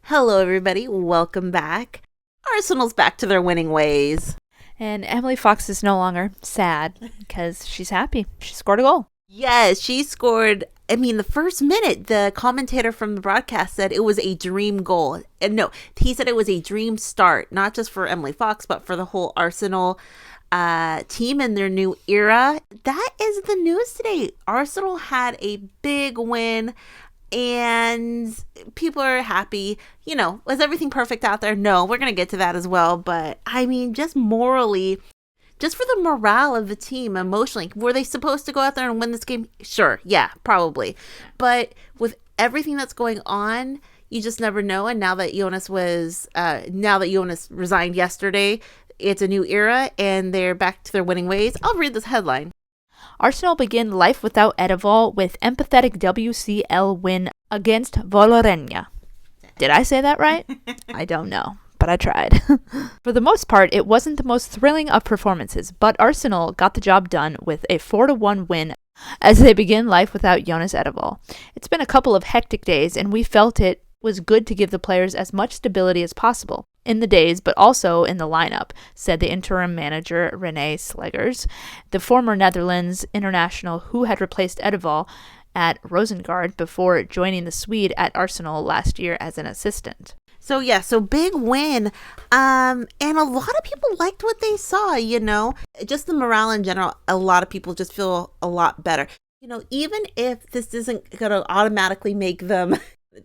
Hello, everybody. Welcome back. Arsenal's back to their winning ways. And Emily Fox is no longer sad because she's happy. She scored a goal. Yes, she scored. I mean, the first minute, the commentator from the broadcast said it was a dream goal. And no, he said it was a dream start, not just for Emily Fox, but for the whole Arsenal team in their new era. That is the news today. Arsenal had a big win. And people are happy. You know, was everything perfect out there? No, we're going to get to that as well. But I mean, just morally, just for the morale of the team emotionally, were they supposed to go out there and win this game? Sure. Yeah, probably. But with everything that's going on, you just never know. And now that Jonas resigned yesterday, it's a new era and they're back to their winning ways. I'll read this headline. Arsenal begin life without Edeval with empathetic WCL win against Vålerenga. Did I say that right? I don't know, but I tried. For the most part, it wasn't the most thrilling of performances, but Arsenal got the job done with a 4-1 win as they begin life without Jonas Edeval. It's been a couple of hectic days, and we felt it was good to give the players as much stability as possible in the days, but also in the lineup, said the interim manager Renee Slegers, the former Netherlands international who had replaced Edeval at Rosengård before joining the Swede at Arsenal last year as an assistant. So big win. And a lot of people liked what they saw, you know, just the morale in general. A lot of people just feel a lot better. You know, even if this isn't going to automatically make them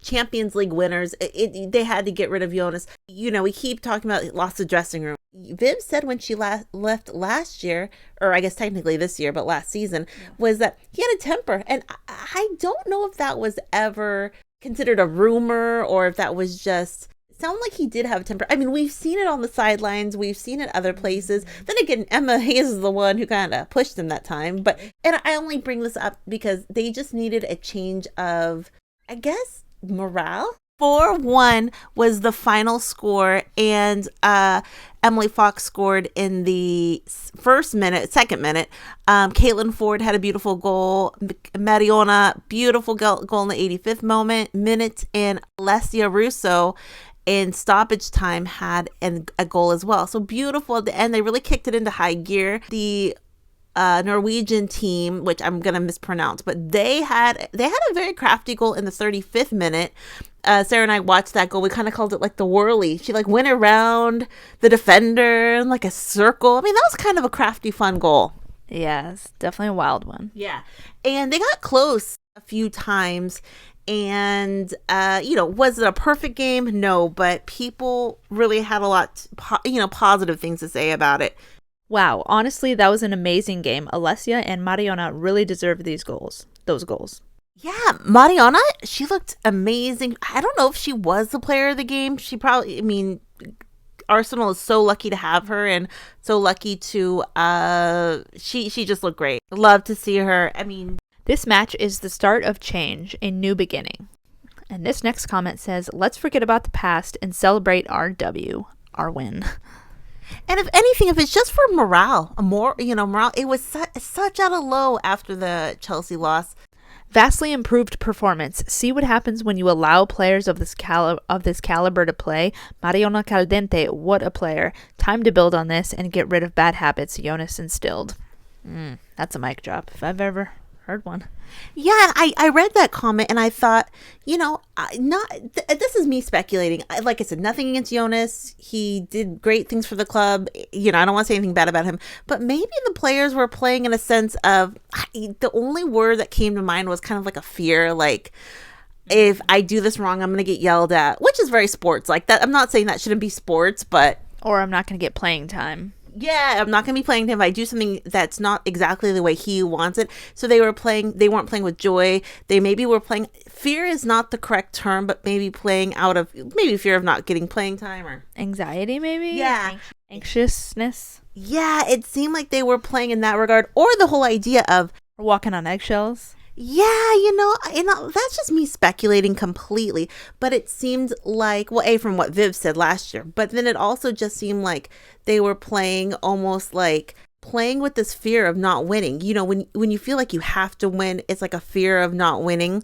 Champions League winners, they had to get rid of Jonas. You know, we keep talking about lost the dressing room. Viv said when she left last year, or I guess technically this year, but last season, was that he had a temper. And I don't know if that was ever considered a rumor or if that was just, it sounded like he did have a temper. I mean, we've seen it on the sidelines. We've seen it other places. Then again, Emma Hayes is the one who kind of pushed him that time. And I only bring this up because they just needed a change of, I guess, morale. 4-1 was the final score, and Emily Fox scored in the second minute. Caitlin Foord had a beautiful goal. Mariona, beautiful goal in the 85th minute, and Alessia Russo in stoppage time had a goal as well. So beautiful at the end. They really kicked it into high gear. The Norwegian team, which I'm gonna mispronounce, but they had a very crafty goal in the 35th minute. Sarah and I watched that goal. We kind of called it like the whirly. She like went around the defender in like a circle. I mean, that was kind of a crafty, fun goal. Yes, definitely a wild one. Yeah, and they got close a few times. And you know, was it a perfect game? No, but people really had a lot, positive things to say about it. Wow, honestly, that was an amazing game. Alessia and Mariona really deserved those goals. Yeah, Mariona, she looked amazing. I don't know if she was the player of the game. She probably, I mean, Arsenal is so lucky to have her and so lucky to, she just looked great. Love to see her. I mean, this match is the start of change, a new beginning. And this next comment says, let's forget about the past and celebrate our win. And if anything, if it's just for morale, it was such at a low after the Chelsea loss. Vastly improved performance. See what happens when you allow players of this caliber to play. Mariona Caldente, what a player. Time to build on this and get rid of bad habits Jonas instilled. That's a mic drop if I've ever heard one. Yeah, I read that comment and I thought, this is me speculating. Like I said, nothing against Jonas. He did great things for the club. I don't want to say anything bad about him. But maybe the players were playing in a sense of, the only word that came to mind was kind of like a fear, like, if I do this wrong, I'm going to get yelled at, which is very sports like that. I'm not saying that shouldn't be sports, but... Or I'm not going to get playing time. Yeah, I'm not going to be playing him if I do something that's not exactly the way he wants it. So they weren't playing with joy. They maybe were playing, fear is not the correct term, but maybe playing out of, maybe fear of not getting playing time or anxiety maybe? Yeah. Anxiousness? Yeah, it seemed like they were playing in that regard. Or the whole idea of walking on eggshells. Yeah, that's just me speculating completely. But it seemed like, well, from what Viv said last year, but then it also just seemed like they were playing almost like playing with this fear of not winning. When you feel like you have to win, it's like a fear of not winning.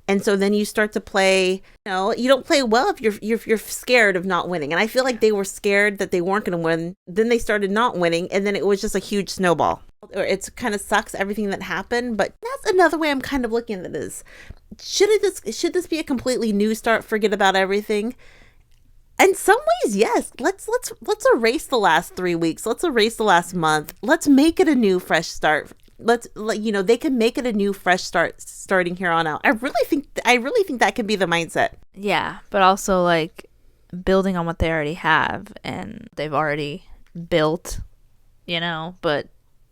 And so then you start to play, you don't play well if you're scared of not winning. And I feel like they were scared that they weren't going to win. Then they started not winning, and then it was just a huge snowball. Or it's kind of sucks everything that happened, but that's another way I'm kind of looking at it is, should this be a completely new start, forget about everything? In some ways, yes. Let's erase the last 3 weeks. Let's erase the last month. Let's make it a new fresh start. They can make it a new fresh start starting here on out. I really think that can be the mindset. Yeah, but also like building on what they already have and they've already built, but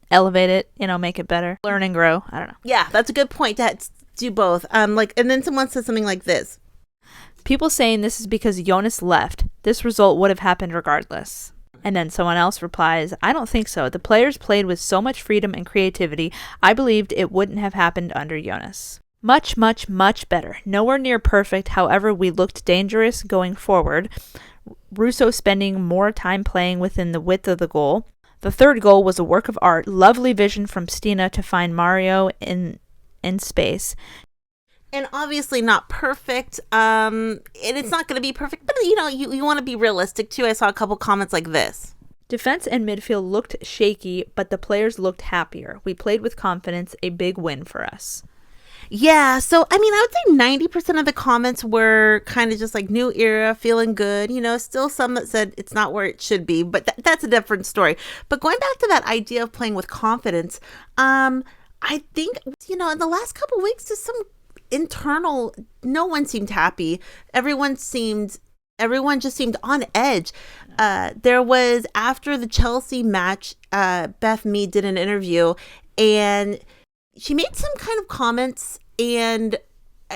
elevate it, make it better, learn and grow. I don't know. Yeah, that's a good point to do both. And then someone says something like this. People saying this is because Jonas left. This result would have happened regardless. And then someone else replies, I don't think so. The players played with so much freedom and creativity. I believed it wouldn't have happened under Jonas. Much, much, much better. Nowhere near perfect. However, we looked dangerous going forward. Russo spending more time playing within the width of the goal. The third goal was a work of art. Lovely vision from Stina to find Mario in space. And obviously not perfect. And it's not going to be perfect, but you want to be realistic too. I saw a couple comments like this. Defense and midfield looked shaky, but the players looked happier. We played with confidence, a big win for us. Yeah, so I would say 90% of the comments were kind of just like new era, feeling good. Still some that said it's not where it should be, but that's a different story. But going back to that idea of playing with confidence, I think, in the last couple of weeks, just some internal, no one seemed happy. Everyone just seemed on edge. There was, after the Chelsea match, Beth Mead did an interview and she made some kind of comments, and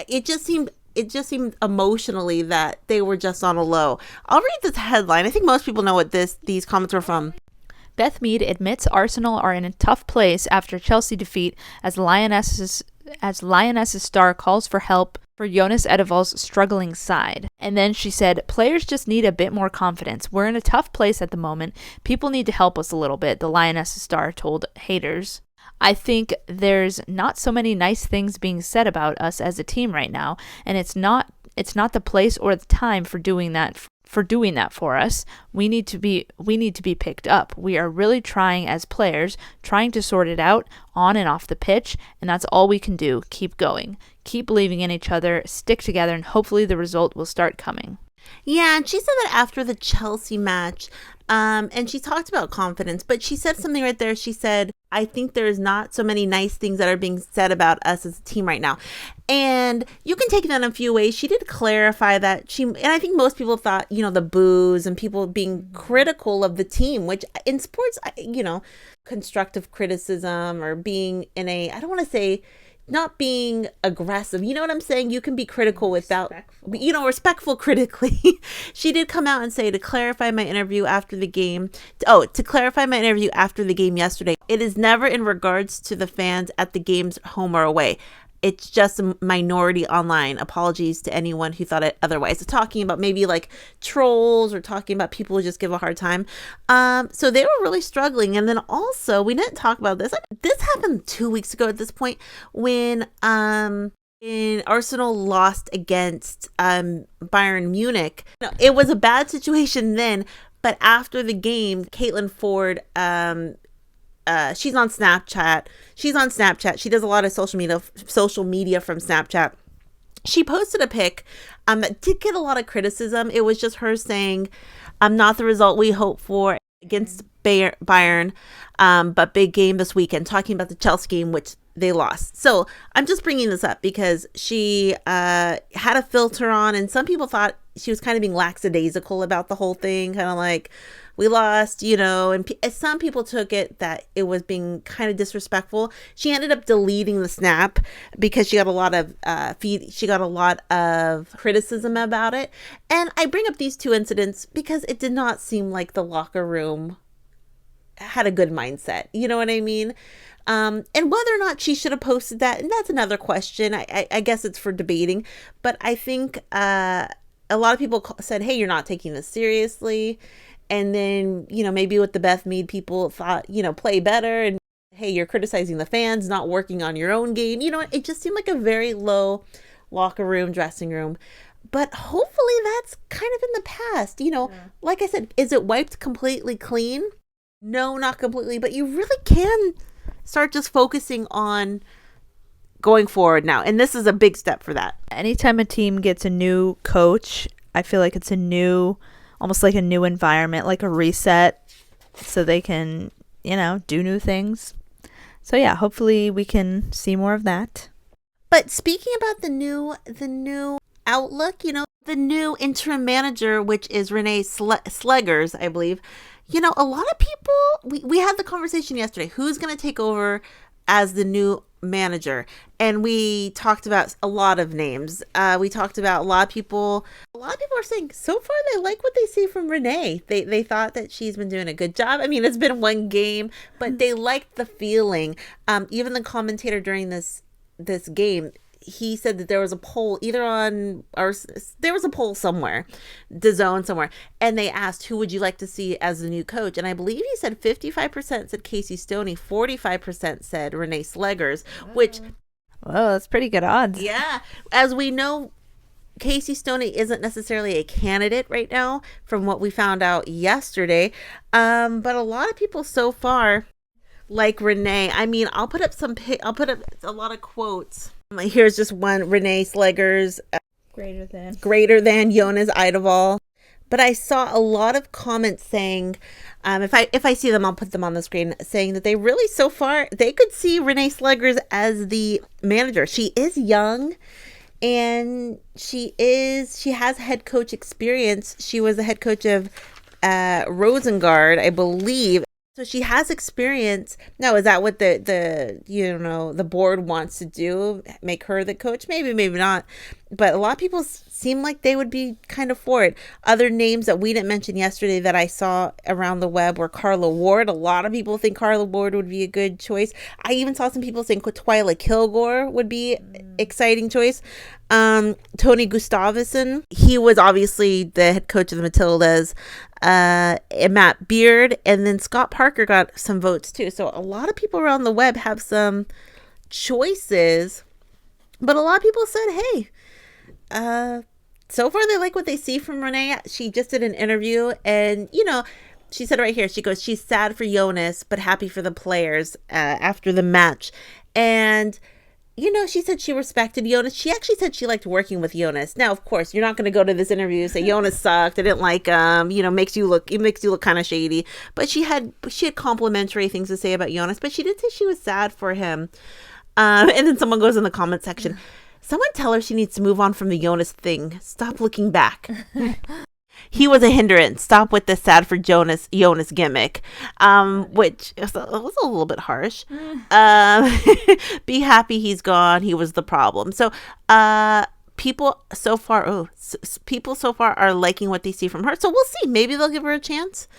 it just seemed emotionally that they were just on a low. I'll read this headline. I think most people know what these comments were from. Beth Mead admits Arsenal are in a tough place after Chelsea defeat as Lionesses' star calls for help for Jonas Edeval's struggling side. And then she said, players just need a bit more confidence. We're in a tough place at the moment. People need to help us a little bit, the Lionesses' star told haters. I think there's not so many nice things being said about us as a team right now, and it's not the place or the time for doing that for us. We need to be picked up. We are really trying as players, trying to sort it out on and off the pitch, and that's all we can do. Keep going. Keep believing in each other, stick together, and hopefully the result will start coming. Yeah, and she said that after the Chelsea match, and she talked about confidence, but she said something right there. She said, I think there's not so many nice things that are being said about us as a team right now. And you can take that in a few ways. She did clarify that and I think most people thought, the boos and people being critical of the team, which in sports, constructive criticism or being in I don't want to say not being aggressive. You know what I'm saying? You can be critical without, respectful critically. She did come out and say to clarify my interview after the game yesterday, it is never in regards to the fans at the games, home or away. It's just a minority online. Apologies to anyone who thought it otherwise. So talking about maybe like trolls or talking about people who just give a hard time. So they were really struggling. And then also, we didn't talk about this. This happened 2 weeks ago at this point when Arsenal lost against Bayern Munich. It was a bad situation then, but after the game, Caitlin Foord, she's on Snapchat. She does a lot of social media from Snapchat. She posted a pic that did get a lot of criticism. It was just her saying, not the result we hoped for against Bayern, but big game this weekend, talking about the Chelsea game, which they lost. So I'm just bringing this up because she had a filter on, and some people thought she was kind of being lackadaisical about the whole thing, kind of like, we lost, and some people took it that it was being kind of disrespectful. She ended up deleting the snap because she got a lot of criticism about it. And I bring up these two incidents because it did not seem like the locker room had a good mindset. You know what I mean? And whether or not she should have posted that, and that's another question. I guess it's for debating. But I think a lot of people said, hey, you're not taking this seriously. And then, maybe with the Beth Mead people thought, play better. And hey, you're criticizing the fans, not working on your own game. It just seemed like a very low locker room, dressing room. But hopefully that's kind of in the past. Like I said, is it wiped completely clean? No, not completely. But you really can start just focusing on going forward now. And this is a big step for that. Anytime a team gets a new coach, I feel like it's almost like a new environment, like a reset, so they can, do new things. So yeah, hopefully we can see more of that. But speaking about the new outlook, the new interim manager, which is Renee Slegers, I believe, a lot of people, we had the conversation yesterday, who's going to take over as the new manager, and we talked about a lot of names. We talked about a lot of people are saying so far they like what they see from Renee. They thought that she's been doing a good job. I mean, it's been one game, but they liked the feeling. Even the commentator during this game, he said that there was a poll there was a poll somewhere, DAZN somewhere, and they asked who would you like to see as the new coach, and I believe he said 55% said Casey Stoney, 45% said Renee Slegers, which, whoa, that's pretty good odds. Yeah, as we know, Casey Stoney isn't necessarily a candidate right now from what we found out yesterday, but a lot of people so far like Renee. I mean, I'll put up a lot of quotes. Here's just one. Renee Slegers, greater than Jonas Idevall. But I saw a lot of comments saying, if I see them, I'll put them on the screen, saying that they really so far they could see Renee Slegers as the manager. She is young, and she has head coach experience. She was the head coach of Rosengård, I believe. So she has experience. Now, is that what the board wants to do? Make her the coach? Maybe, maybe not. But a lot of people seem like they would be kind of for it. Other names that we didn't mention yesterday that I saw around the web were Carla Ward. A lot of people think Carla Ward would be a good choice. I even saw some people saying Twilight Kilgore would be exciting choice. Tony Gustavsson, he was obviously the head coach of the Matildas. Matt Beard, and then Scott Parker got some votes too. So a lot of people around the web have some choices, but a lot of people said, hey, so far they like what they see from Renee. She just did an interview, and she said right here, she goes, she's sad for Jonas but happy for the players after the match. And she said she respected Jonas. She actually said she liked working with Jonas. Now, of course, you're not going to go to this interview and say Jonas sucked. I didn't like him. Makes you look kind of shady. But she had complimentary things to say about Jonas. But she did say she was sad for him. And then someone goes in the comment section, someone tell her she needs to move on from the Jonas thing. Stop looking back. He was a hindrance. Stop with the sad for Jonas gimmick, which was a little bit harsh. Be happy he's gone. He was the problem. So people so far are liking what they see from her. So we'll see. Maybe they'll give her a chance.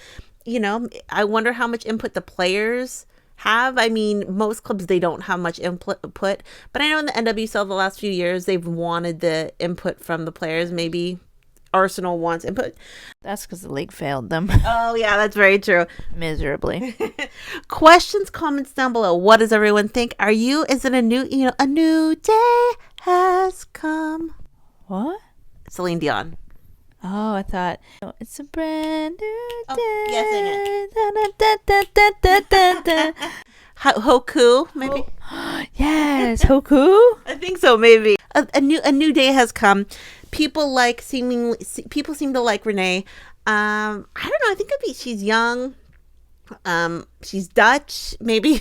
I wonder how much input the players have. I mean, most clubs, they don't have much input, but I know in the NWSL the last few years, they've wanted the input from the players. Maybe Arsenal wants input. That's because the league failed them. Oh yeah, that's very true. Miserably. Questions, comments down below. What does everyone think? Is it a new day has come? What? Celine Dion. Oh, I thought it's a brand new day. Oh, yeah, sing it. Hoku, maybe. Yes, Hoku. I think so, maybe. A new day has come. People seem to like Renee. I don't know. I think she's young. She's Dutch. Maybe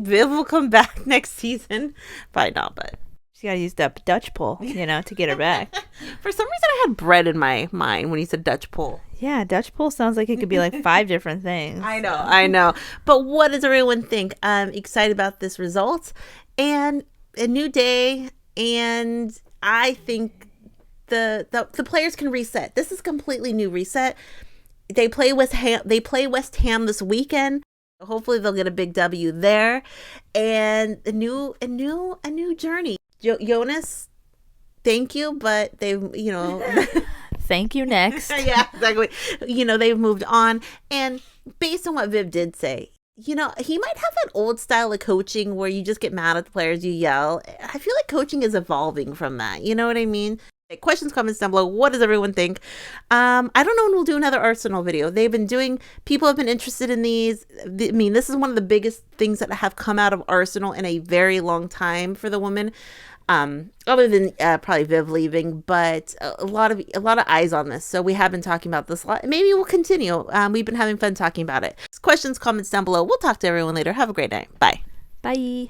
Viv will come back next season. Probably not, but she gotta use that Dutch pull, to get her back. For some reason, I had bread in my mind when you said Dutch pull. Yeah, Dutch pull sounds like it could be like 5 different things. I know. But what does everyone think? I'm excited about this result and a new day. And I think the players can reset. This is a completely new reset. They play West Ham this weekend. Hopefully they'll get a big W there, and a new journey. Jonas, thank you, but they thank you next. Yeah, exactly. They've moved on, and based on what Viv did say, You know, he might have that old style of coaching where you just get mad at the players, you yell. I feel like coaching is evolving from that. You know what I mean? Questions, comments down below. What does everyone think? I don't know when we'll do another Arsenal video. People have been interested in these. I mean, this is one of the biggest things that have come out of Arsenal in a very long time for the women. Other than probably Viv leaving, but a lot of eyes on this. So we have been talking about this a lot. Maybe we'll continue. We've been having fun talking about it. Questions, comments down below. We'll talk to everyone later. Have a great night. Bye. Bye.